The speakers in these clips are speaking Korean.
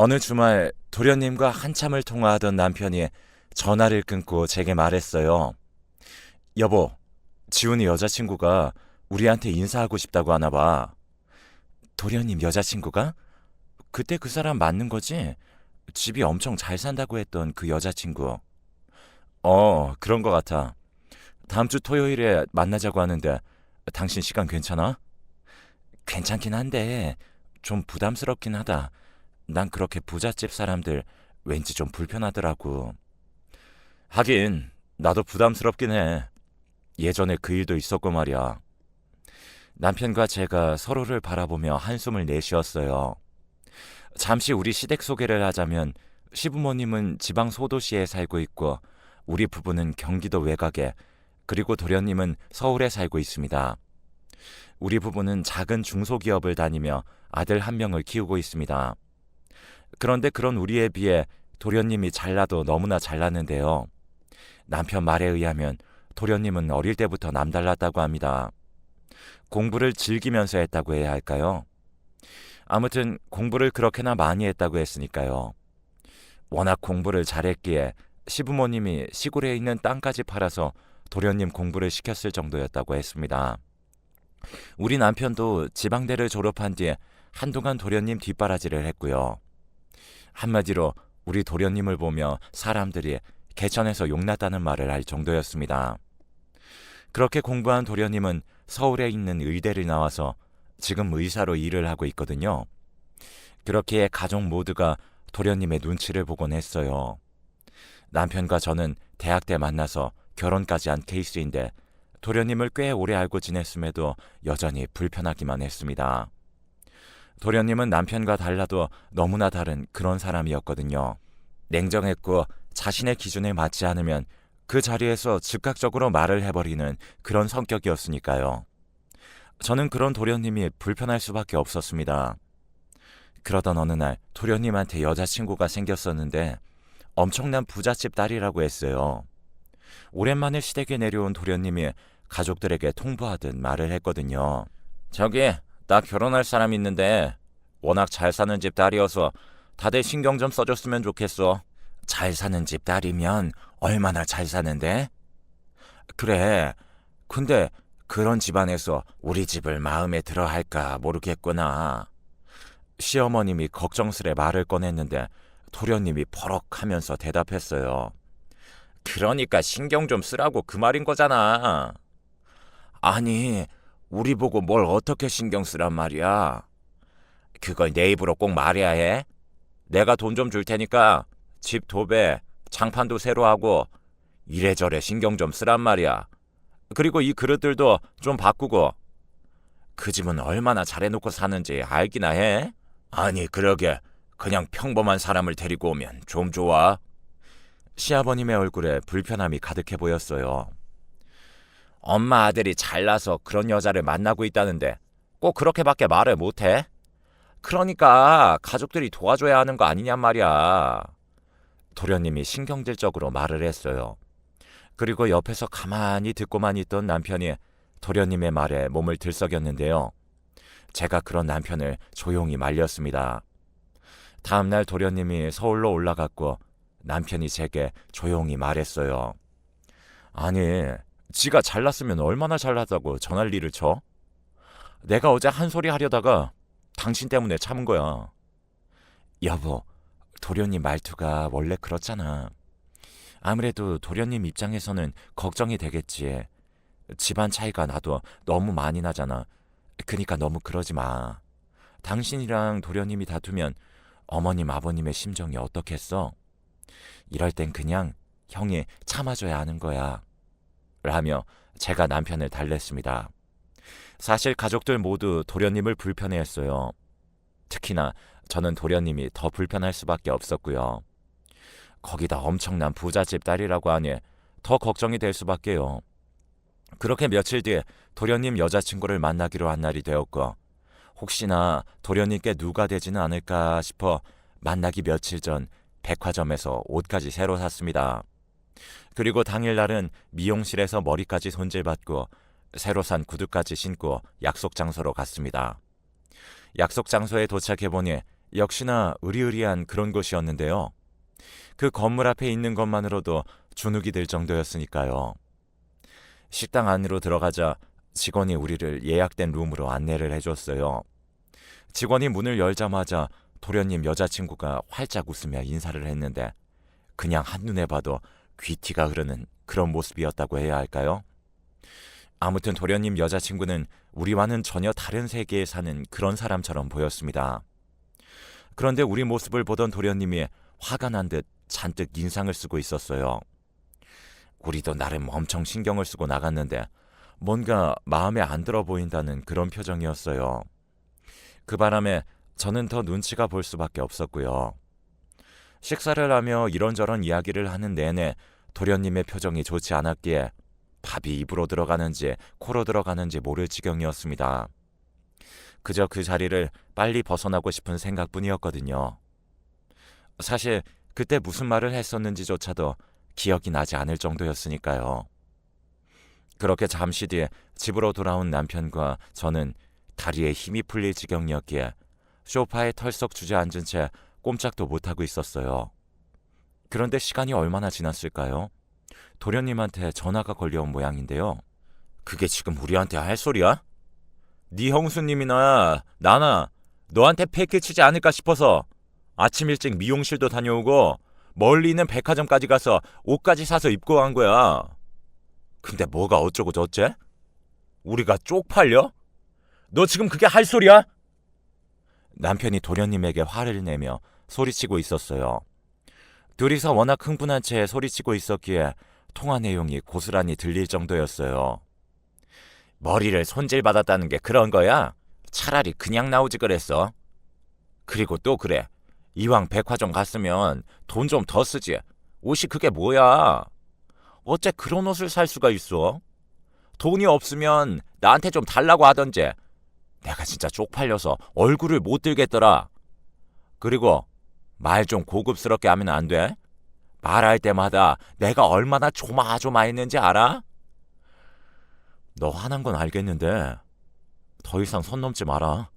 어느 주말 도련님과 한참을 통화하던 남편이 전화를 끊고 제게 말했어요. 여보, 지훈이 여자친구가 우리한테 인사하고 싶다고 하나 봐. 도련님 여자친구가? 그때 그 사람 맞는 거지? 집이 엄청 잘 산다고 했던 그 여자친구. 그런 거 같아. 다음 주 토요일에 만나자고 하는데 당신 시간 괜찮아? 괜찮긴 한데 좀 부담스럽긴 하다. 난 그렇게 부잣집 사람들 왠지 좀 불편하더라고. 하긴 나도 부담스럽긴 해. 예전에 그 일도 있었고 말이야. 남편과 제가 서로를 바라보며 한숨을 내쉬었어요. 잠시 우리 시댁 소개를 하자면 시부모님은 지방 소도시에 살고 있고 우리 부부는 경기도 외곽에, 그리고 도련님은 서울에 살고 있습니다. 우리 부부는 작은 중소기업을 다니며 아들 한 명을 키우고 있습니다. 그런데 그런 우리에 비해 도련님이 잘나도 너무나 잘났는데요. 남편 말에 의하면 도련님은 어릴 때부터 남달랐다고 합니다. 공부를 즐기면서 했다고 해야 할까요? 아무튼 공부를 그렇게나 많이 했다고 했으니까요. 워낙 공부를 잘했기에 시부모님이 시골에 있는 땅까지 팔아서 도련님 공부를 시켰을 정도였다고 했습니다. 우리 남편도 지방대를 졸업한 뒤에 한동안 도련님 뒷바라지를 했고요. 한마디로 우리 도련님을 보며 사람들이 개천에서 용났다는 말을 할 정도였습니다. 그렇게 공부한 도련님은 서울에 있는 의대를 나와서 지금 의사로 일을 하고 있거든요. 그렇기에 가족 모두가 도련님의 눈치를 보곤 했어요. 남편과 저는 대학 때 만나서 결혼까지 한 케이스인데 도련님을 꽤 오래 알고 지냈음에도 여전히 불편하기만 했습니다. 도련님은 남편과 달라도 너무나 다른 그런 사람이었거든요. 냉정했고 자신의 기준에 맞지 않으면 그 자리에서 즉각적으로 말을 해버리는 그런 성격이었으니까요. 저는 그런 도련님이 불편할 수밖에 없었습니다. 그러던 어느 날 도련님한테 여자친구가 생겼었는데 엄청난 부잣집 딸이라고 했어요. 오랜만에 시댁에 내려온 도련님이 가족들에게 통보하듯 말을 했거든요. 저기, 나 결혼할 사람 있는데 워낙 잘 사는 집 딸이어서 다들 신경 좀 써줬으면 좋겠어. 잘 사는 집 딸이면 얼마나 잘 사는데? 그래, 근데 그런 집안에서 우리 집을 마음에 들어 할까 모르겠구나. 시어머님이 걱정스레 말을 꺼냈는데 도련님이 버럭 하면서 대답했어요. 그러니까 신경 좀 쓰라고 그 말인 거잖아. 아니, 우리 보고 뭘 어떻게 신경 쓰란 말이야. 그걸 내 입으로 꼭 말해야 해? 내가 돈 좀 줄 테니까 집 도배, 장판도 새로 하고 이래저래 신경 좀 쓰란 말이야. 그리고 이 그릇들도 좀 바꾸고. 그 집은 얼마나 잘해놓고 사는지 알기나 해? 아니, 그러게. 그냥 평범한 사람을 데리고 오면 좀 좋아. 시아버님의 얼굴에 불편함이 가득해 보였어요. 엄마 아들이 잘나서 그런 여자를 만나고 있다는데 꼭 그렇게밖에 말을 못해? 그러니까 가족들이 도와줘야 하는 거 아니냔 말이야. 도련님이 신경질적으로 말을 했어요. 그리고 옆에서 가만히 듣고만 있던 남편이 도련님의 말에 몸을 들썩였는데요. 제가 그런 남편을 조용히 말렸습니다. 다음날 도련님이 서울로 올라갔고 남편이 제게 조용히 말했어요. 아니, 지가 잘났으면 얼마나 잘났다고 전할 일을 쳐? 내가 어제 한 소리 하려다가 당신 때문에 참은 거야. 여보, 도련님 말투가 원래 그렇잖아. 아무래도 도련님 입장에서는 걱정이 되겠지. 집안 차이가 나도 너무 많이 나잖아. 그니까 너무 그러지 마. 당신이랑 도련님이 다투면 어머님 아버님의 심정이 어떻겠어? 이럴 땐 그냥 형이 참아줘야 하는 거야. 라며 제가 남편을 달랬습니다. 사실 가족들 모두 도련님을 불편해했어요. 특히나 저는 도련님이 더 불편할 수밖에 없었고요. 거기다 엄청난 부잣집 딸이라고 하니 더 걱정이 될 수밖에요. 그렇게 며칠 뒤에 도련님 여자친구를 만나기로 한 날이 되었고 혹시나 도련님께 누가 되지는 않을까 싶어 만나기 며칠 전 백화점에서 옷까지 새로 샀습니다. 그리고 당일날은 미용실에서 머리까지 손질받고 새로 산 구두까지 신고 약속 장소로 갔습니다. 약속 장소에 도착해보니 역시나 으리으리한 그런 곳이었는데요. 그 건물 앞에 있는 것만으로도 주눅이 들 정도였으니까요. 식당 안으로 들어가자 직원이 우리를 예약된 룸으로 안내를 해줬어요. 직원이 문을 열자마자 도련님 여자친구가 활짝 웃으며 인사를 했는데 그냥 한눈에 봐도 귀티가 흐르는 그런 모습이었다고 해야 할까요? 아무튼 도련님 여자친구는 우리와는 전혀 다른 세계에 사는 그런 사람처럼 보였습니다. 그런데 우리 모습을 보던 도련님이 화가 난 듯 잔뜩 인상을 쓰고 있었어요. 우리도 나름 엄청 신경을 쓰고 나갔는데 뭔가 마음에 안 들어 보인다는 그런 표정이었어요. 그 바람에 저는 더 눈치가 볼 수밖에 없었고요. 식사를 하며 이런저런 이야기를 하는 내내 도련님의 표정이 좋지 않았기에 밥이 입으로 들어가는지 코로 들어가는지 모를 지경이었습니다. 그저 그 자리를 빨리 벗어나고 싶은 생각뿐이었거든요. 사실 그때 무슨 말을 했었는지조차도 기억이 나지 않을 정도였으니까요. 그렇게 잠시 뒤에 집으로 돌아온 남편과 저는 다리에 힘이 풀릴 지경이었기에 소파에 털썩 주저앉은 채 꼼짝도 못하고 있었어요. 그런데 시간이 얼마나 지났을까요? 도련님한테 전화가 걸려온 모양인데요. 그게 지금 우리한테 할 소리야? 네 형수님이나 나나 너한테 패기 치지 않을까 싶어서 아침 일찍 미용실도 다녀오고 멀리 있는 백화점까지 가서 옷까지 사서 입고 간 거야. 근데 뭐가 어쩌고 저쩌? 우리가 쪽팔려? 너 지금 그게 할 소리야? 남편이 도련님에게 화를 내며 소리치고 있었어요. 둘이서 워낙 흥분한 채 소리치고 있었기에 통화 내용이 고스란히 들릴 정도였어요. 머리를 손질받았다는 게 그런 거야? 차라리 그냥 나오지 그랬어. 그리고 또 그래. 이왕 백화점 갔으면 돈 좀 더 쓰지. 옷이 그게 뭐야? 어째 그런 옷을 살 수가 있어? 돈이 없으면 나한테 좀 달라고 하던지. 내가 진짜 쪽팔려서 얼굴을 못 들겠더라. 그리고 말 좀 고급스럽게 하면 안 돼? 말할 때마다 내가 얼마나 조마조마했는지 알아? 너 화난 건 알겠는데 더 이상 선 넘지 마라.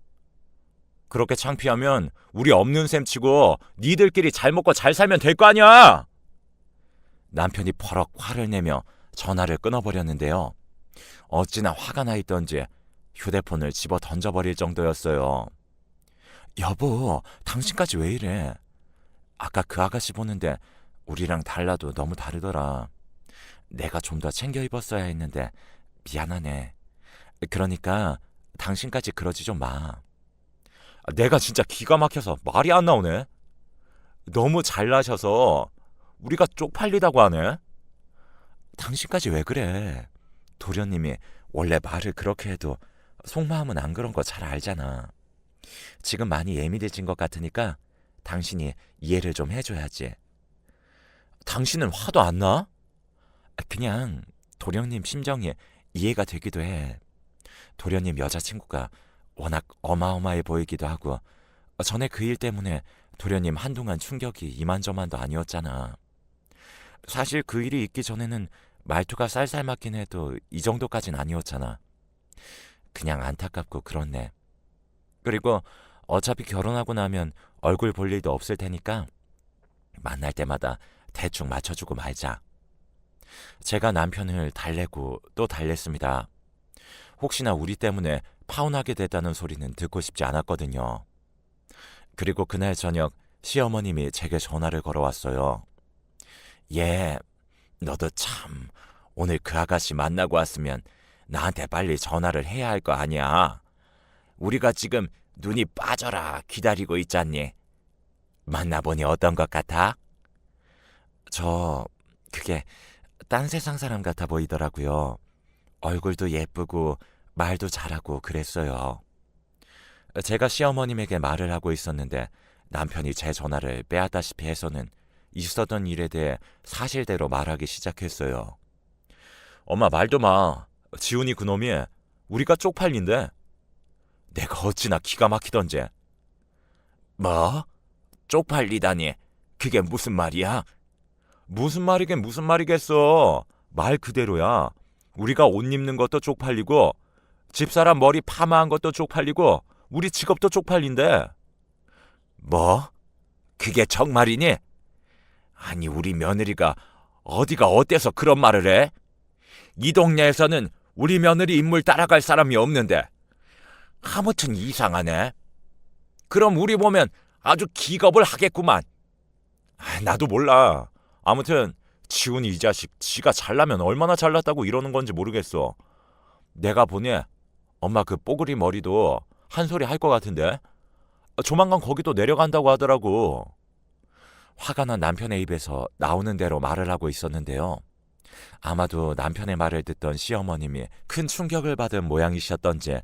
그렇게 창피하면 우리 없는 셈 치고 니들끼리 잘 먹고 잘 살면 될 거 아니야. 남편이 버럭 화를 내며 전화를 끊어버렸는데요. 어찌나 화가 나 있던지 휴대폰을 집어 던져버릴 정도였어요. 여보, 당신까지 왜 이래? 아까 그 아가씨 보는데 우리랑 달라도 너무 다르더라. 내가 좀 더 챙겨 입었어야 했는데 미안하네. 그러니까 당신까지 그러지 좀 마. 내가 진짜 기가 막혀서 말이 안 나오네. 너무 잘나셔서 우리가 쪽팔리다고 하네. 당신까지 왜 그래? 도련님이 원래 말을 그렇게 해도 속마음은 안 그런 거 잘 알잖아. 지금 많이 예민해진 것 같으니까 당신이 이해를 좀 해줘야지. 당신은 화도 안 나? 그냥 도련님 심정이 이해가 되기도 해. 도련님 여자친구가 워낙 어마어마해 보이기도 하고 전에 그 일 때문에 도련님 한동안 충격이 이만저만도 아니었잖아. 사실 그 일이 있기 전에는 말투가 쌀쌀 맞긴 해도 이 정도까진 아니었잖아. 그냥 안타깝고 그렇네. 그리고 어차피 결혼하고 나면 얼굴 볼 일도 없을 테니까 만날 때마다 대충 맞춰주고 말자. 제가 남편을 달래고 또 달랬습니다. 혹시나 우리 때문에 파혼하게 됐다는 소리는 듣고 싶지 않았거든요. 그리고 그날 저녁 시어머님이 제게 전화를 걸어왔어요. 얘, 너도 참 오늘 그 아가씨 만나고 왔으면 나한테 빨리 전화를 해야 할 거 아니야. 우리가 지금 눈이 빠져라 기다리고 있잖니. 만나보니 어떤 것 같아? 그게 딴 세상 사람 같아 보이더라고요. 얼굴도 예쁘고 말도 잘하고 그랬어요. 제가 시어머님에게 말을 하고 있었는데 남편이 제 전화를 빼앗다시피 해서는 있었던 일에 대해 사실대로 말하기 시작했어요. 엄마 말도 마. 지훈이 그놈이 우리가 쪽팔린데. 내가 어찌나 기가 막히던지. 뭐? 쪽팔리다니. 그게 무슨 말이야? 무슨 말이긴 무슨 말이겠어. 말 그대로야. 우리가 옷 입는 것도 쪽팔리고 집사람 머리 파마한 것도 쪽팔리고 우리 직업도 쪽팔린데. 뭐? 그게 정말이니? 아니, 우리 며느리가 어디가 어때서 그런 말을 해? 이 동네에서는 우리 며느리 인물 따라갈 사람이 없는데. 아무튼 이상하네. 그럼 우리 보면 아주 기겁을 하겠구만. 나도 몰라. 아무튼 지훈이 이 자식 지가 잘나면 얼마나 잘났다고 이러는 건지 모르겠어. 내가 보니 엄마 그 뽀글이 머리도 한 소리 할 것 같은데. 조만간 거기도 내려간다고 하더라고. 화가 난 남편의 입에서 나오는 대로 말을 하고 있었는데요. 아마도 남편의 말을 듣던 시어머님이 큰 충격을 받은 모양이셨던지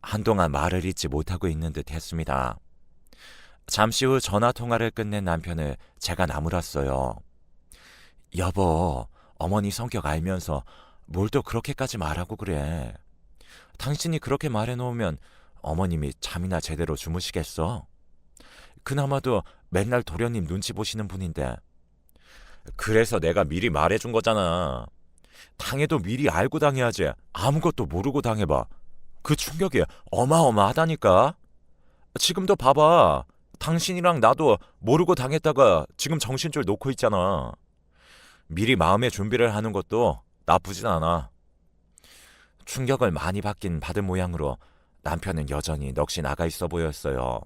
한동안 말을 잇지 못하고 있는 듯 했습니다. 잠시 후 전화통화를 끝낸 남편을 제가 나무랐어요. 여보, 어머니 성격 알면서 뭘 또 그렇게까지 말하고 그래. 당신이 그렇게 말해놓으면 어머님이 잠이나 제대로 주무시겠어? 그나마도 맨날 도련님 눈치 보시는 분인데. 그래서 내가 미리 말해준 거잖아. 당해도 미리 알고 당해야지. 아무것도 모르고 당해봐. 그 충격이 어마어마하다니까. 지금도 봐봐. 당신이랑 나도 모르고 당했다가 지금 정신줄 놓고 있잖아. 미리 마음의 준비를 하는 것도 나쁘진 않아. 충격을 많이 받은 모양으로 남편은 여전히 넋이 나가 있어 보였어요.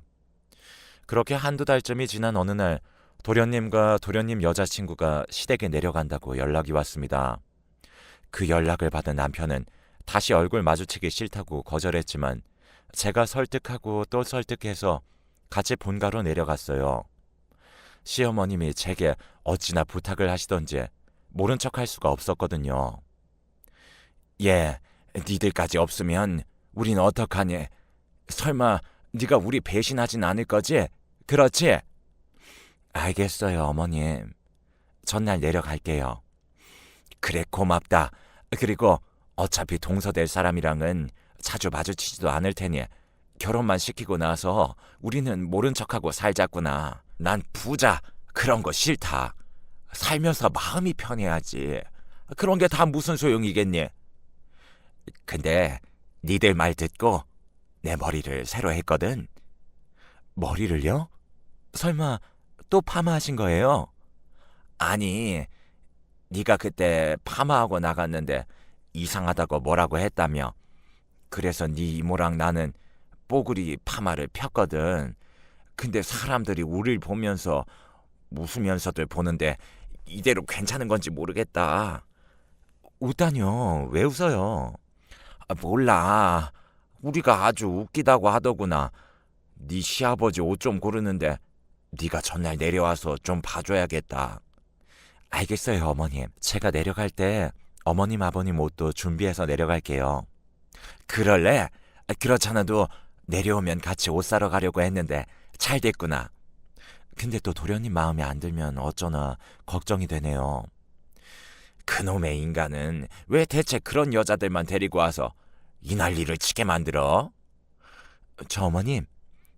그렇게 한두 달쯤이 지난 어느 날 도련님과 도련님 여자친구가 시댁에 내려간다고 연락이 왔습니다. 그 연락을 받은 남편은 다시 얼굴 마주치기 싫다고 거절했지만 제가 설득하고 또 설득해서 같이 본가로 내려갔어요. 시어머님이 제게 어찌나 부탁을 하시던지 모른 척할 수가 없었거든요. 예, 니들까지 없으면 우린 어떡하니? 설마 네가 우리 배신하진 않을 거지? 그렇지? 알겠어요, 어머님. 전날 내려갈게요. 그래, 고맙다. 그리고 어차피 동서될 사람이랑은 자주 마주치지도 않을 테니 결혼만 시키고 나서 우리는 모른 척하고 살자꾸나. 난 부자 그런 거 싫다. 살면서 마음이 편해야지. 그런 게 다 무슨 소용이겠니? 근데 니들 말 듣고 내 머리를 새로 했거든. 머리를요? 설마 또 파마하신 거예요? 아니, 네가 그때 파마하고 나갔는데 이상하다고 뭐라고 했다며. 그래서 네 이모랑 나는 뽀글이 파마를 폈거든. 근데 사람들이 우릴 보면서 웃으면서들 보는데 이대로 괜찮은 건지 모르겠다. 웃다뇨? 왜 웃어요? 몰라. 우리가 아주 웃기다고 하더구나. 네 시아버지 옷 좀 고르는데 네가 전날 내려와서 좀 봐줘야겠다. 알겠어요, 어머님. 제가 내려갈 때 어머님 아버님 옷도 준비해서 내려갈게요. 그럴래? 그렇잖아도 내려오면 같이 옷 사러 가려고 했는데 잘 됐구나. 근데 또 도련님 마음에 안 들면 어쩌나 걱정이 되네요. 그놈의 인간은 왜 대체 그런 여자들만 데리고 와서 이 난리를 치게 만들어? 저 어머님,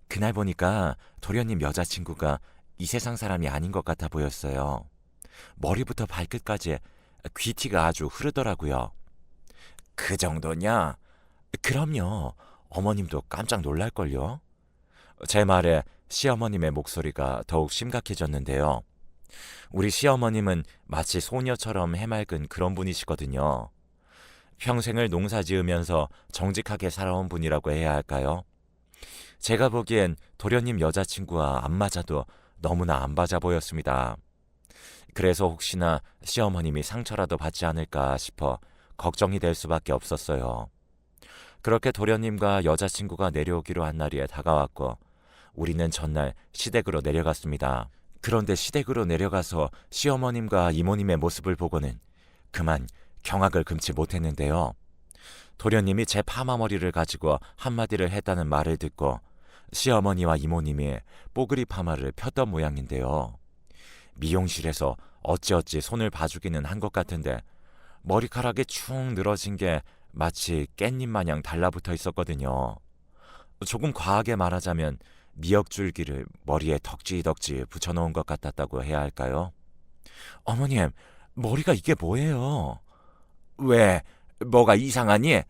그날 보니까 도련님 여자친구가 이 세상 사람이 아닌 것 같아 보였어요. 머리부터 발끝까지 귀티가 아주 흐르더라고요. 그 정도냐? 그럼요. 어머님도 깜짝 놀랄걸요. 제 말에 시어머님의 목소리가 더욱 심각해졌는데요. 우리 시어머님은 마치 소녀처럼 해맑은 그런 분이시거든요. 평생을 농사 지으면서 정직하게 살아온 분이라고 해야 할까요? 제가 보기엔 도련님 여자친구와 안 맞아도 너무나 안 맞아 보였습니다. 그래서 혹시나 시어머님이 상처라도 받지 않을까 싶어 걱정이 될 수밖에 없었어요. 그렇게 도련님과 여자친구가 내려오기로 한 날이 다가왔고 우리는 전날 시댁으로 내려갔습니다. 그런데 시댁으로 내려가서 시어머님과 이모님의 모습을 보고는 그만 경악을 금치 못했는데요. 도련님이 제 파마머리를 가지고 한마디를 했다는 말을 듣고 시어머니와 이모님이 뽀글이 파마를 폈던 모양인데요. 미용실에서 어찌어찌 손을 봐주기는 한 것 같은데 머리카락이 축 늘어진 게 마치 깻잎 마냥 달라붙어 있었거든요. 조금 과하게 말하자면 미역줄기를 머리에 덕지덕지 붙여놓은 것 같았다고 해야 할까요? 어머님, 머리가 이게 뭐예요? 왜, 뭐가 이상하니?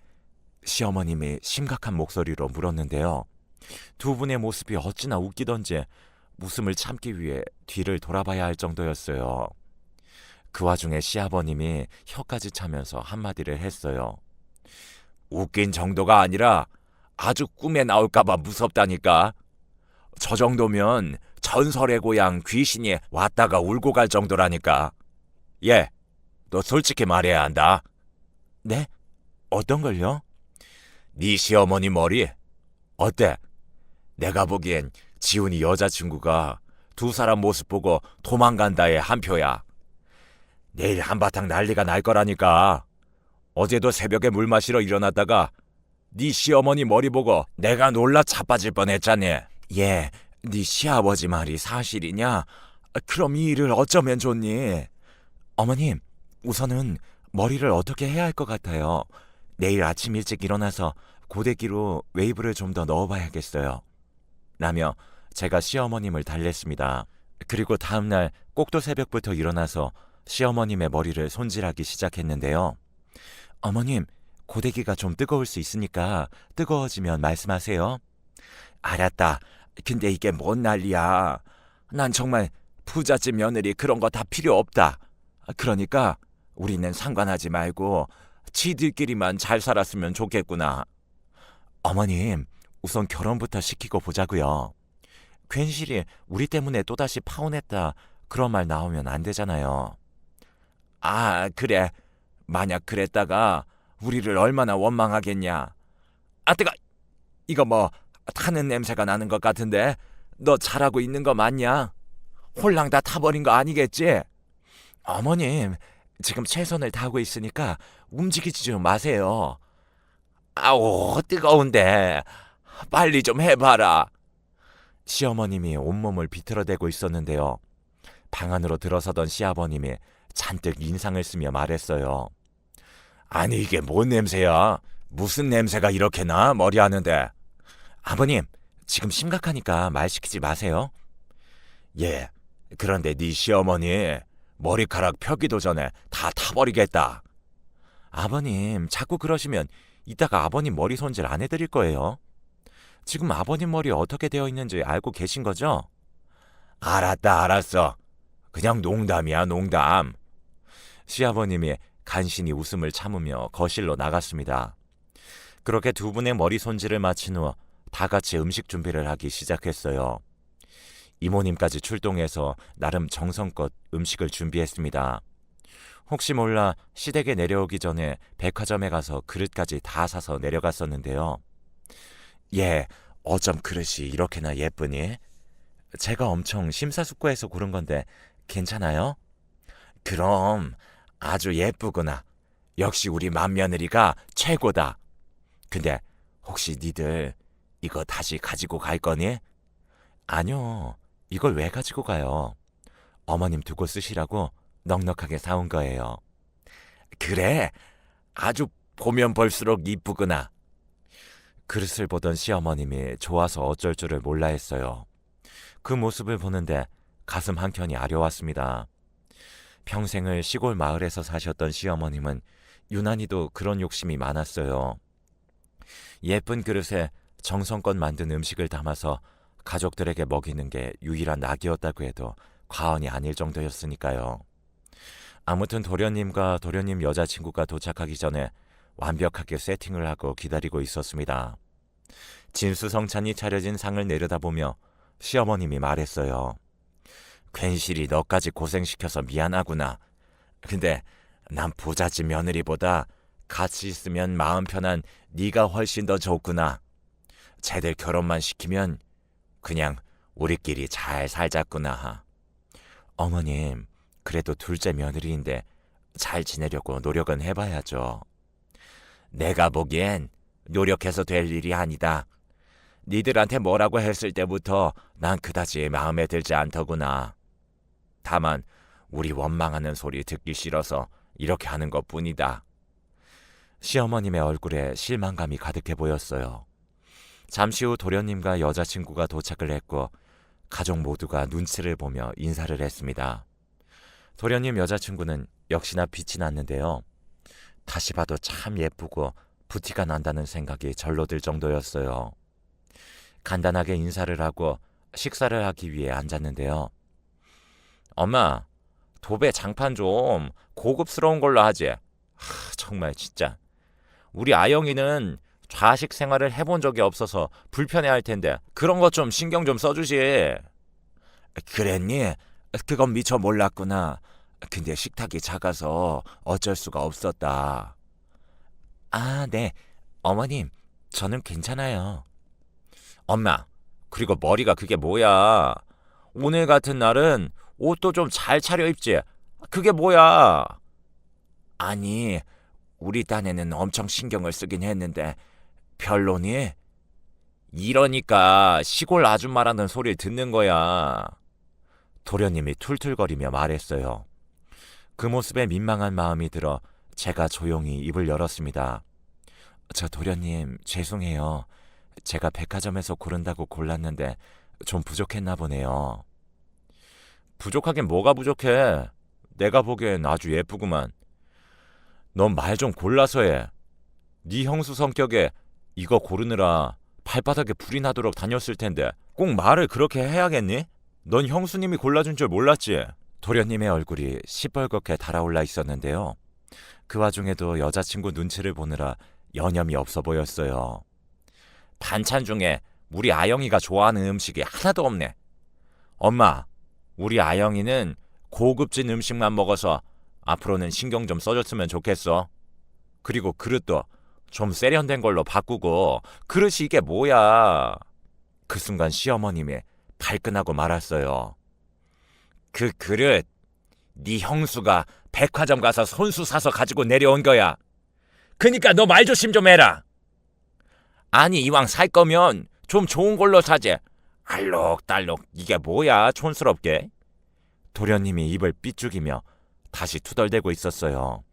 시어머님이 심각한 목소리로 물었는데요. 두 분의 모습이 어찌나 웃기던지 웃음을 참기 위해 뒤를 돌아봐야 할 정도였어요. 그 와중에 시아버님이 혀까지 차면서 한마디를 했어요. 웃긴 정도가 아니라 아주 꿈에 나올까봐 무섭다니까. 저 정도면 전설의 고향 귀신이 왔다가 울고 갈 정도라니까. 얘, 너 솔직히 말해야 한다. 네? 어떤 걸요? 네 시어머니 머리 어때? 내가 보기엔 지훈이 여자친구가 두 사람 모습 보고 도망간다에 한 표야. 내일 한바탕 난리가 날 거라니까. 어제도 새벽에 물 마시러 일어났다가 네 시어머니 머리 보고 내가 놀라 자빠질 뻔했잖니. 예, 네 시아버지 말이 사실이냐? 그럼 이 일을 어쩌면 좋니? 어머님, 우선은 머리를 어떻게 해야 할 것 같아요. 내일 아침 일찍 일어나서 고데기로 웨이브를 좀 더 넣어봐야겠어요. 라며 제가 시어머님을 달랬습니다. 그리고 다음날 꼭두 새벽부터 일어나서 시어머님의 머리를 손질하기 시작했는데요. 어머님, 고데기가 좀 뜨거울 수 있으니까 뜨거워지면 말씀하세요. 알았다. 근데 이게 뭔 난리야. 난 정말 부잣집 며느리 그런 거 다 필요 없다. 그러니까 우리는 상관하지 말고 지들끼리만 잘 살았으면 좋겠구나. 어머님, 우선 결혼부터 시키고 보자고요. 괜시리 우리 때문에 또다시 파혼했다 그런 말 나오면 안 되잖아요. 아, 그래. 만약 그랬다가 우리를 얼마나 원망하겠냐. 아, 뜨거. 이거 뭐 타는 냄새가 나는 것 같은데 너 잘하고 있는 거 맞냐? 홀랑 다 타버린 거 아니겠지? 어머님, 지금 최선을 다하고 있으니까 움직이지 좀 마세요. 아우, 뜨거운데 빨리 좀 해봐라. 시어머님이 온몸을 비틀어대고 있었는데요. 방 안으로 들어서던 시아버님이 잔뜩 인상을 쓰며 말했어요. 아니, 이게 뭔 냄새야? 무슨 냄새가 이렇게 나? 머리 하는데. 아버님, 지금 심각하니까 말 시키지 마세요. 예, 그런데 네 시어머니 머리카락 펴기도 전에 다 타버리겠다. 아버님, 자꾸 그러시면 이따가 아버님 머리 손질 안 해드릴 거예요. 지금 아버님 머리 어떻게 되어 있는지 알고 계신 거죠? 알았다, 알았어. 그냥 농담이야, 농담. 시아버님이 간신히 웃음을 참으며 거실로 나갔습니다. 그렇게 두 분의 머리 손질을 마친 후 다 같이 음식 준비를 하기 시작했어요. 이모님까지 출동해서 나름 정성껏 음식을 준비했습니다. 혹시 몰라 시댁에 내려오기 전에 백화점에 가서 그릇까지 다 사서 내려갔었는데요. 예, 어쩜 그릇이 이렇게나 예쁘니? 제가 엄청 심사숙고해서 고른 건데 괜찮아요? 그럼 아주 예쁘구나. 역시 우리 맏며느리가 최고다. 근데 혹시 니들 이거 다시 가지고 갈 거니? 아니요. 이걸 왜 가지고 가요? 어머님 두고 쓰시라고 넉넉하게 사온 거예요. 그래? 아주 보면 볼수록 이쁘구나. 그릇을 보던 시어머님이 좋아서 어쩔 줄을 몰라 했어요. 그 모습을 보는데 가슴 한켠이 아려왔습니다. 평생을 시골 마을에서 사셨던 시어머님은 유난히도 그런 욕심이 많았어요. 예쁜 그릇에 정성껏 만든 음식을 담아서 가족들에게 먹이는 게 유일한 낙이었다고 해도 과언이 아닐 정도였으니까요. 아무튼 도련님과 도련님 여자친구가 도착하기 전에 완벽하게 세팅을 하고 기다리고 있었습니다. 진수성찬이 차려진 상을 내려다보며 시어머님이 말했어요. 괜시리 너까지 고생시켜서 미안하구나. 근데 난 부잣집 며느리보다 같이 있으면 마음 편한 네가 훨씬 더 좋구나. 쟤들 결혼만 시키면 그냥 우리끼리 잘 살자꾸나. 어머님, 그래도 둘째 며느리인데 잘 지내려고 노력은 해봐야죠. 내가 보기엔 노력해서 될 일이 아니다. 니들한테 뭐라고 했을 때부터 난 그다지 마음에 들지 않더구나. 다만 우리 원망하는 소리 듣기 싫어서 이렇게 하는 것뿐이다. 시어머님의 얼굴에 실망감이 가득해 보였어요. 잠시 후 도련님과 여자친구가 도착을 했고 가족 모두가 눈치를 보며 인사를 했습니다. 도련님 여자친구는 역시나 빛이 났는데요. 다시 봐도 참 예쁘고 부티가 난다는 생각이 절로 들 정도였어요. 간단하게 인사를 하고 식사를 하기 위해 앉았는데요. 엄마, 도배 장판 좀 고급스러운 걸로 하지. 정말 진짜. 우리 아영이는 좌식 생활을 해본 적이 없어서 불편해할 텐데 그런 거 좀 신경 좀 써주지. 그랬니? 그건 미처 몰랐구나. 근데 식탁이 작아서 어쩔 수가 없었다. 아, 네. 어머님, 저는 괜찮아요. 엄마, 그리고 머리가 그게 뭐야? 오늘 같은 날은 옷도 좀 잘 차려입지. 그게 뭐야? 아니, 우리 딴에는 엄청 신경을 쓰긴 했는데 별로니? 이러니까 시골 아줌마라는 소리를 듣는 거야. 도련님이 툴툴거리며 말했어요. 그 모습에 민망한 마음이 들어 제가 조용히 입을 열었습니다. 저 도련님, 죄송해요. 제가 백화점에서 고른다고 골랐는데 좀 부족했나 보네요. 부족하긴 뭐가 부족해. 내가 보기엔 아주 예쁘구만. 넌 말 좀 골라서 해. 네 형수 성격에 이거 고르느라 발바닥에 불이 나도록 다녔을 텐데 꼭 말을 그렇게 해야겠니? 넌 형수님이 골라준 줄 몰랐지? 도련님의 얼굴이 시뻘겋게 달아올라 있었는데요. 그 와중에도 여자친구 눈치를 보느라 여념이 없어 보였어요. 반찬 중에 우리 아영이가 좋아하는 음식이 하나도 없네. 엄마, 우리 아영이는 고급진 음식만 먹어서 앞으로는 신경 좀 써줬으면 좋겠어. 그리고 그릇도 좀 세련된 걸로 바꾸고. 그릇이 이게 뭐야? 그 순간 시어머님이 발끈하고 말았어요. 그 그릇 네 형수가 백화점 가서 손수 사서 가지고 내려온 거야. 그니까 너 말 조심 좀 해라. 아니, 이왕 살 거면 좀 좋은 걸로 사지. 알록달록 이게 뭐야, 촌스럽게. 도련님이 입을 삐죽이며 다시 투덜대고 있었어요.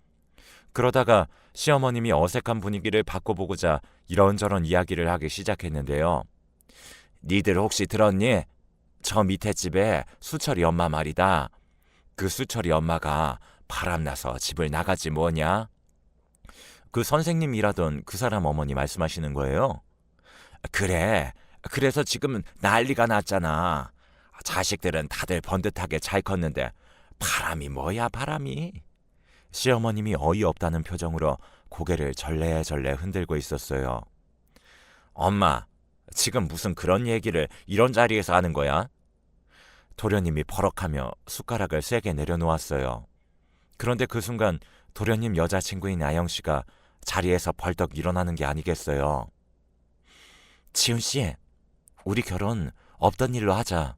그러다가 시어머님이 어색한 분위기를 바꿔보고자 이런저런 이야기를 하기 시작했는데요. 니들 혹시 들었니? 저 밑에 집에 수철이 엄마 말이다. 그 수철이 엄마가 바람나서 집을 나가지 뭐냐? 그 선생님 일하던 그 사람 어머니 말씀하시는 거예요? 그래. 그래서 지금 난리가 났잖아. 자식들은 다들 번듯하게 잘 컸는데 바람이 뭐야, 바람이. 시어머님이 어이없다는 표정으로 고개를 절레절레 흔들고 있었어요. 엄마, 지금 무슨 그런 얘기를 이런 자리에서 하는 거야? 도련님이 버럭하며 숟가락을 세게 내려놓았어요. 그런데 그 순간 도련님 여자친구인 아영씨가 자리에서 벌떡 일어나는 게 아니겠어요. 지훈씨, 우리 결혼 없던 일로 하자.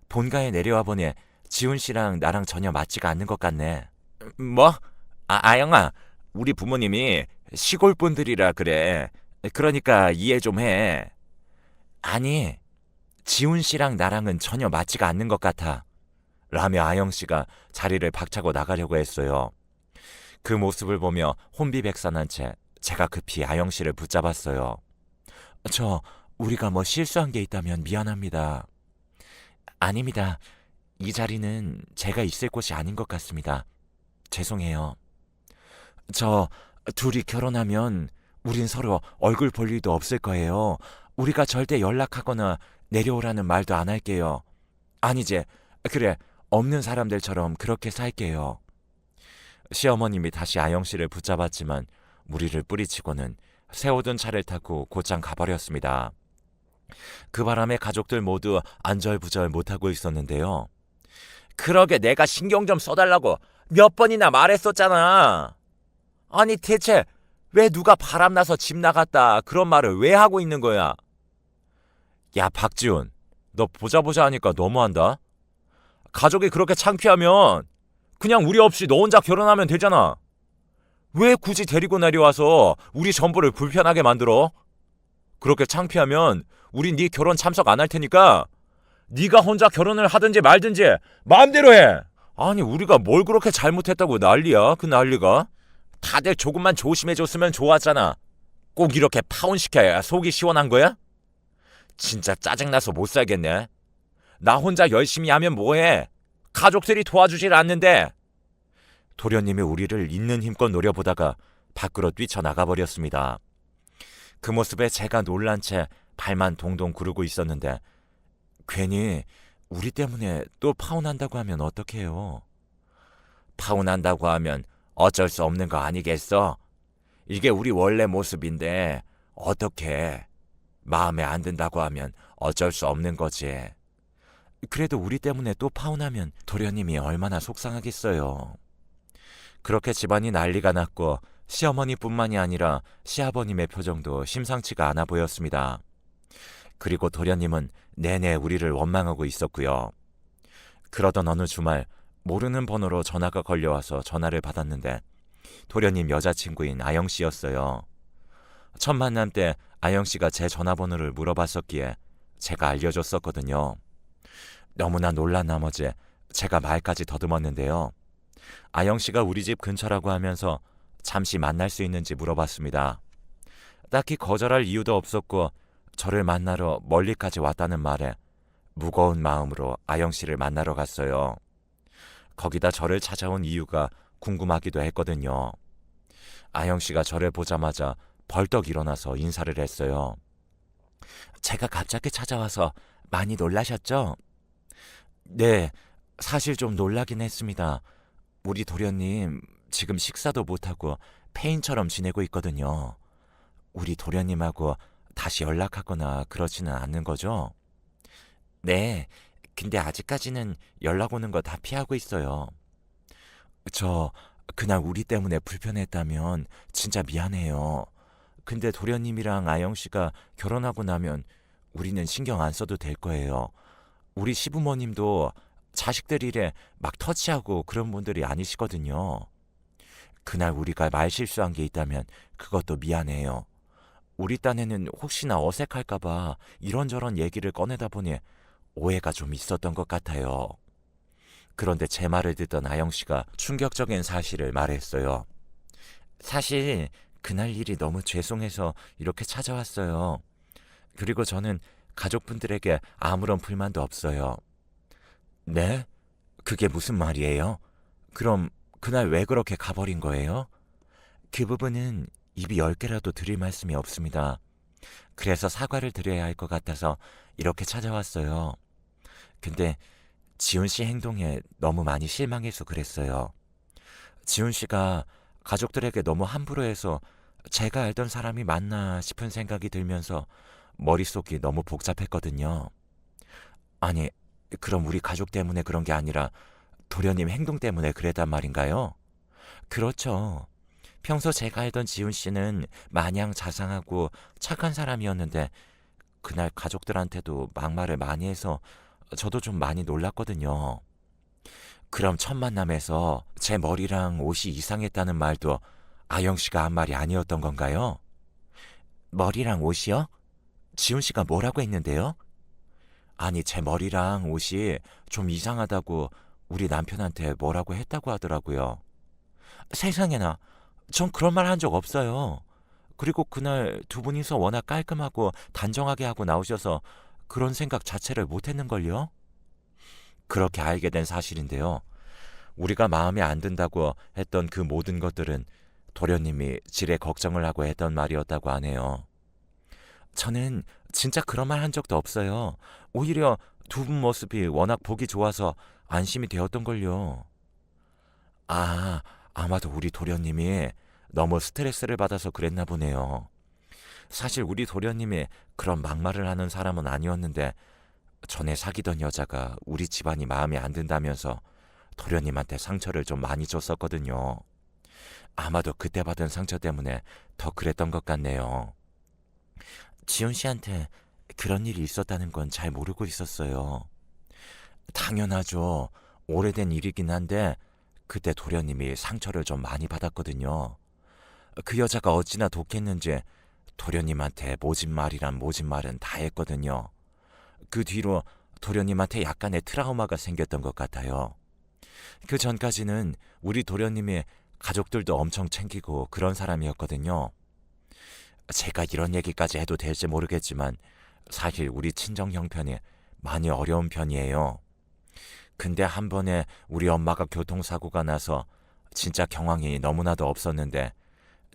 본가에 내려와 보니 지훈씨랑 나랑 전혀 맞지가 않는 것 같네. 뭐? 아영아, 우리 부모님이 시골분들이라 그래. 그러니까 이해 좀 해. 아니, 지훈씨랑 나랑은 전혀 맞지가 않는 것 같아. 라며 아영씨가 자리를 박차고 나가려고 했어요. 그 모습을 보며 혼비백산한 채 제가 급히 아영씨를 붙잡았어요. 우리가 뭐 실수한 게 있다면 미안합니다. 아닙니다. 이 자리는 제가 있을 곳이 아닌 것 같습니다. 죄송해요. 둘이 결혼하면 우린 서로 얼굴 볼 일도 없을 거예요. 우리가 절대 연락하거나 내려오라는 말도 안 할게요. 아니지. 그래, 없는 사람들처럼 그렇게 살게요. 시어머님이 다시 아영씨를 붙잡았지만 무리를 뿌리치고는 세우던 차를 타고 곧장 가버렸습니다. 그 바람에 가족들 모두 안절부절 못하고 있었는데요. 그러게 내가 신경 좀 써달라고 몇 번이나 말했었잖아. 아니, 대체 왜 누가 바람나서 집 나갔다 그런 말을 왜 하고 있는 거야? 야, 박지훈, 너 보자 하니까 너무한다. 가족이 그렇게 창피하면 그냥 우리 없이 너 혼자 결혼하면 되잖아. 왜 굳이 데리고 내려와서 우리 전부를 불편하게 만들어? 그렇게 창피하면 우린 네 결혼 참석 안 할 테니까 네가 혼자 결혼을 하든지 말든지 마음대로 해. 아니, 우리가 뭘 그렇게 잘못했다고 난리야, 그 난리가. 다들 조금만 조심해줬으면 좋았잖아. 꼭 이렇게 파혼시켜야 속이 시원한 거야? 진짜 짜증나서 못 살겠네. 나 혼자 열심히 하면 뭐해? 가족들이 도와주질 않는데. 도련님이 우리를 있는 힘껏 노려보다가 밖으로 뛰쳐나가버렸습니다. 그 모습에 제가 놀란 채 발만 동동 구르고 있었는데 괜히 우리 때문에 또 파혼한다고 하면 어떡해요? 파혼한다고 하면 어쩔 수 없는 거 아니겠어? 이게 우리 원래 모습인데 어떡해? 마음에 안 든다고 하면 어쩔 수 없는 거지. 그래도 우리 때문에 또 파혼하면 도련님이 얼마나 속상하겠어요. 그렇게 집안이 난리가 났고 시어머니뿐만이 아니라 시아버님의 표정도 심상치가 않아 보였습니다. 그리고 도련님은 내내 우리를 원망하고 있었고요. 그러던 어느 주말 모르는 번호로 전화가 걸려와서 전화를 받았는데 도련님 여자친구인 아영 씨였어요. 첫 만남 때 아영 씨가 제 전화번호를 물어봤었기에 제가 알려줬었거든요. 너무나 놀란 나머지 제가 말까지 더듬었는데요. 아영 씨가 우리 집 근처라고 하면서 잠시 만날 수 있는지 물어봤습니다. 딱히 거절할 이유도 없었고 저를 만나러 멀리까지 왔다는 말에 무거운 마음으로 아영 씨를 만나러 갔어요. 거기다 저를 찾아온 이유가 궁금하기도 했거든요. 아영 씨가 저를 보자마자 벌떡 일어나서 인사를 했어요. 제가 갑자기 찾아와서 많이 놀라셨죠? 네, 사실 좀 놀라긴 했습니다. 우리 도련님 지금 식사도 못하고 폐인처럼 지내고 있거든요. 우리 도련님하고 다시 연락하거나 그러지는 않는 거죠? 네, 근데 아직까지는 연락 오는 거 다 피하고 있어요. 저 그날 우리 때문에 불편했다면 진짜 미안해요. 근데 도련님이랑 아영 씨가 결혼하고 나면 우리는 신경 안 써도 될 거예요. 우리 시부모님도 자식들 일에 막 터치하고 그런 분들이 아니시거든요. 그날 우리가 말실수한 게 있다면 그것도 미안해요. 우리 딴에는 혹시나 어색할까봐 이런저런 얘기를 꺼내다 보니 오해가 좀 있었던 것 같아요. 그런데 제 말을 듣던 아영 씨가 충격적인 사실을 말했어요. 사실 그날 일이 너무 죄송해서 이렇게 찾아왔어요. 그리고 저는 가족분들에게 아무런 불만도 없어요. 네? 그게 무슨 말이에요? 그럼 그날 왜 그렇게 가버린 거예요? 그 부분은 입이 10개라도 드릴 말씀이 없습니다. 그래서 사과를 드려야 할 것 같아서 이렇게 찾아왔어요. 근데 지훈 씨 행동에 너무 많이 실망해서 그랬어요. 지훈 씨가 가족들에게 너무 함부로 해서 제가 알던 사람이 맞나 싶은 생각이 들면서 머릿속이 너무 복잡했거든요. 아니, 그럼 우리 가족 때문에 그런 게 아니라 도련님 행동 때문에 그랬단 말인가요? 그렇죠. 평소 제가 알던 지훈 씨는 마냥 자상하고 착한 사람이었는데 그날 가족들한테도 막말을 많이 해서 저도 좀 많이 놀랐거든요. 그럼 첫 만남에서 제 머리랑 옷이 이상했다는 말도 아영 씨가 한 말이 아니었던 건가요? 머리랑 옷이요? 지훈 씨가 뭐라고 했는데요? 아니, 제 머리랑 옷이 좀 이상하다고 우리 남편한테 뭐라고 했다고 하더라고요. 세상에나, 전 그런 말 한 적 없어요. 그리고 그날 두 분이서 워낙 깔끔하고 단정하게 하고 나오셔서 그런 생각 자체를 못 했는걸요? 그렇게 알게 된 사실인데요. 우리가 마음에 안 든다고 했던 그 모든 것들은 도련님이 지레 걱정을 하고 했던 말이었다고 하네요. 저는 진짜 그런 말 한 적도 없어요. 오히려 두 분 모습이 워낙 보기 좋아서 안심이 되었던걸요. 아, 아마도 우리 도련님이 너무 스트레스를 받아서 그랬나 보네요. 사실 우리 도련님이 그런 막말을 하는 사람은 아니었는데 전에 사귀던 여자가 우리 집안이 마음에 안 든다면서 도련님한테 상처를 좀 많이 줬었거든요. 아마도 그때 받은 상처 때문에 더 그랬던 것 같네요. 지훈 씨한테 그런 일이 있었다는 건 잘 모르고 있었어요. 당연하죠. 오래된 일이긴 한데 그때 도련님이 상처를 좀 많이 받았거든요. 그 여자가 어찌나 독했는지 도련님한테 모진말이란 모진말은 다 했거든요. 그 뒤로 도련님한테 약간의 트라우마가 생겼던 것 같아요. 그 전까지는 우리 도련님이 가족들도 엄청 챙기고 그런 사람이었거든요. 제가 이런 얘기까지 해도 될지 모르겠지만 사실 우리 친정 형편이 많이 어려운 편이에요. 근데 한 번에 우리 엄마가 교통사고가 나서 진짜 경황이 너무나도 없었는데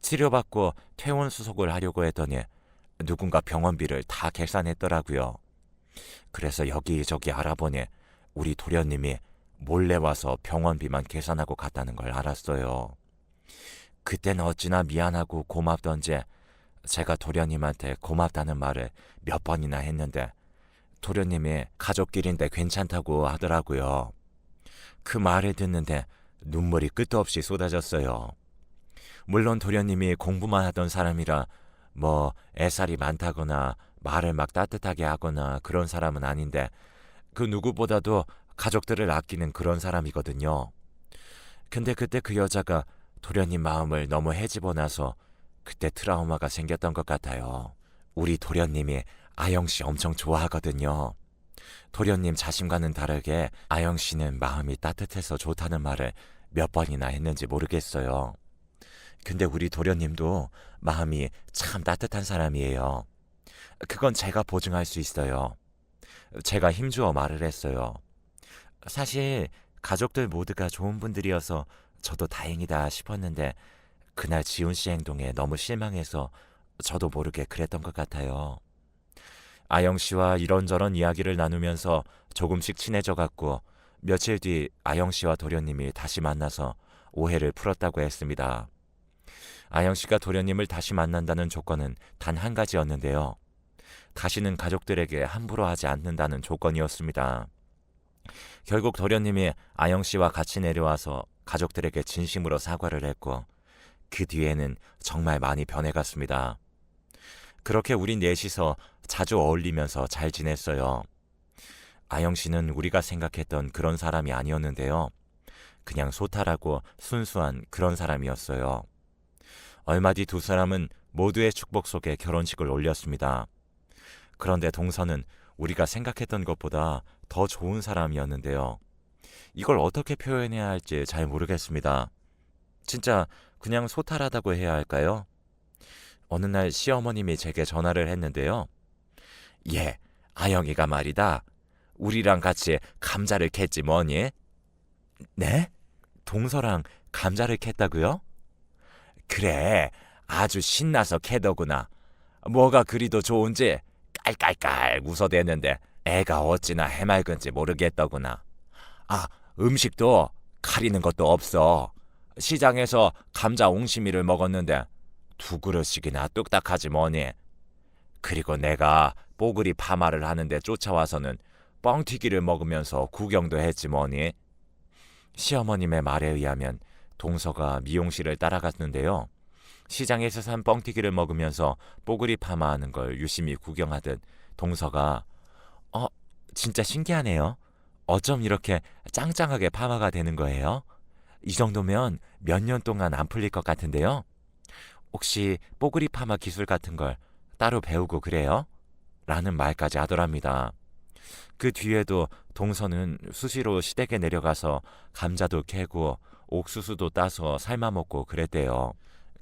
치료받고 퇴원 수속을 하려고 했더니 누군가 병원비를 다 계산했더라고요. 그래서 여기저기 알아보니 우리 도련님이 몰래 와서 병원비만 계산하고 갔다는 걸 알았어요. 그땐 어찌나 미안하고 고맙던지 제가 도련님한테 고맙다는 말을 몇 번이나 했는데 도련님이 가족끼리인데 괜찮다고 하더라고요. 그 말을 듣는데 눈물이 끝도 없이 쏟아졌어요. 물론 도련님이 공부만 하던 사람이라 뭐 애살이 많다거나 말을 막 따뜻하게 하거나 그런 사람은 아닌데 그 누구보다도 가족들을 아끼는 그런 사람이거든요. 근데 그때 그 여자가 도련님 마음을 너무 헤집어 놔서 그때 트라우마가 생겼던 것 같아요. 우리 도련님이 아영 씨 엄청 좋아하거든요. 도련님 자신과는 다르게 아영 씨는 마음이 따뜻해서 좋다는 말을 몇 번이나 했는지 모르겠어요. 근데 우리 도련님도 마음이 참 따뜻한 사람이에요. 그건 제가 보증할 수 있어요. 제가 힘주어 말을 했어요. 사실 가족들 모두가 좋은 분들이어서 저도 다행이다 싶었는데 그날 지훈 씨 행동에 너무 실망해서 저도 모르게 그랬던 것 같아요. 아영 씨와 이런저런 이야기를 나누면서 조금씩 친해져 갔고 며칠 뒤 아영 씨와 도련님이 다시 만나서 오해를 풀었다고 했습니다. 아영 씨가 도련님을 다시 만난다는 조건은 단 한 가지였는데요. 다시는 가족들에게 함부로 하지 않는다는 조건이었습니다. 결국 도련님이 아영 씨와 같이 내려와서 가족들에게 진심으로 사과를 했고 그 뒤에는 정말 많이 변해갔습니다. 그렇게 우린 넷이서 자주 어울리면서 잘 지냈어요. 아영 씨는 우리가 생각했던 그런 사람이 아니었는데요. 그냥 소탈하고 순수한 그런 사람이었어요. 얼마 뒤 두 사람은 모두의 축복 속에 결혼식을 올렸습니다. 그런데 동서는 우리가 생각했던 것보다 더 좋은 사람이었는데요. 이걸 어떻게 표현해야 할지 잘 모르겠습니다. 진짜 그냥 소탈하다고 해야 할까요? 어느 날 시어머님이 제게 전화를 했는데요. 예, 아영이가 말이다. 우리랑 같이 감자를 캤지 뭐니? 네? 동서랑 감자를 캤다고요? 그래, 아주 신나서 캐더구나. 뭐가 그리도 좋은지 깔깔깔 웃어대는데 애가 어찌나 해맑은지 모르겠더구나. 아, 음식도 가리는 것도 없어. 시장에서 감자 옹심이를 먹었는데 두 그릇씩이나 뚝딱하지 뭐니. 그리고 내가 뽀글이 파마를 하는데 쫓아와서는 뻥튀기를 먹으면서 구경도 했지 뭐니. 시어머님의 말에 의하면 동서가 미용실을 따라갔는데요. 시장에서 산 뻥튀기를 먹으면서 뽀글이 파마하는 걸 유심히 구경하듯 동서가 진짜 신기하네요. 어쩜 이렇게 짱짱하게 파마가 되는 거예요? 이 정도면 몇 년 동안 안 풀릴 것 같은데요. 혹시 뽀글이 파마 기술 같은 걸 따로 배우고 그래요? 라는 말까지 하더랍니다. 그 뒤에도 동서는 수시로 시댁에 내려가서 감자도 캐고 옥수수도 따서 삶아 먹고 그랬대요.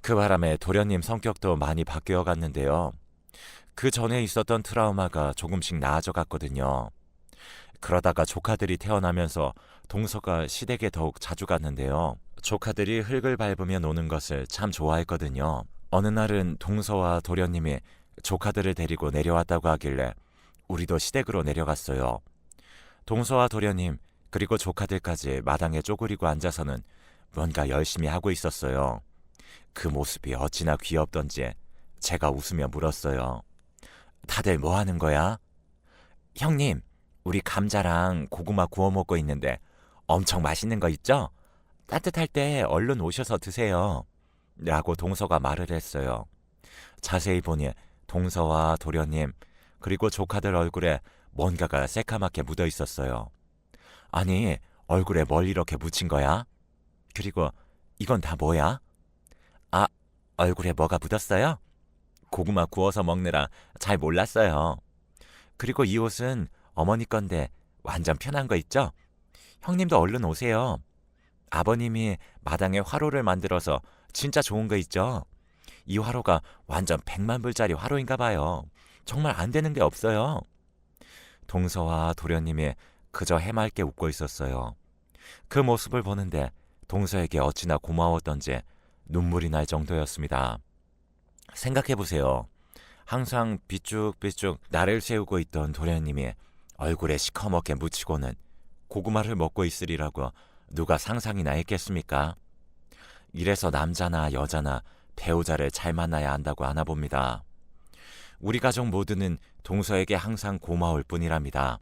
그 바람에 도련님 성격도 많이 바뀌어 갔는데요. 그 전에 있었던 트라우마가 조금씩 나아져 갔거든요. 그러다가 조카들이 태어나면서 동서가 시댁에 더욱 자주 갔는데요. 조카들이 흙을 밟으며 노는 것을 참 좋아했거든요. 어느 날은 동서와 도련님이 조카들을 데리고 내려왔다고 하길래 우리도 시댁으로 내려갔어요. 동서와 도련님 그리고 조카들까지 마당에 쪼그리고 앉아서는 뭔가 열심히 하고 있었어요. 그 모습이 어찌나 귀엽던지 제가 웃으며 물었어요. 다들 뭐 하는 거야? 형님, 우리 감자랑 고구마 구워 먹고 있는데 엄청 맛있는 거 있죠? 따뜻할 때 얼른 오셔서 드세요. 라고 동서가 말을 했어요. 자세히 보니 동서와 도련님 그리고 조카들 얼굴에 뭔가가 새카맣게 묻어 있었어요. 아니, 얼굴에 뭘 이렇게 묻힌 거야? 그리고 이건 다 뭐야? 아, 얼굴에 뭐가 묻었어요? 고구마 구워서 먹느라 잘 몰랐어요. 그리고 이 옷은 어머니 건데 완전 편한 거 있죠? 형님도 얼른 오세요. 아버님이 마당에 화로를 만들어서 진짜 좋은 거 있죠? 이 화로가 완전 100만 불짜리 화로인가 봐요. 정말 안 되는 게 없어요. 동서와 도련님이 그저 해맑게 웃고 있었어요. 그 모습을 보는데 동서에게 어찌나 고마웠던지 눈물이 날 정도였습니다. 생각해보세요. 항상 비쭉비쭉 나를 세우고 있던 도련님이 얼굴에 시커멓게 묻히고는 고구마를 먹고 있으리라고 누가 상상이나 했겠습니까? 이래서 남자나 여자나 배우자를 잘 만나야 한다고 하나 봅니다. 우리 가족 모두는 동서에게 항상 고마울 뿐이랍니다.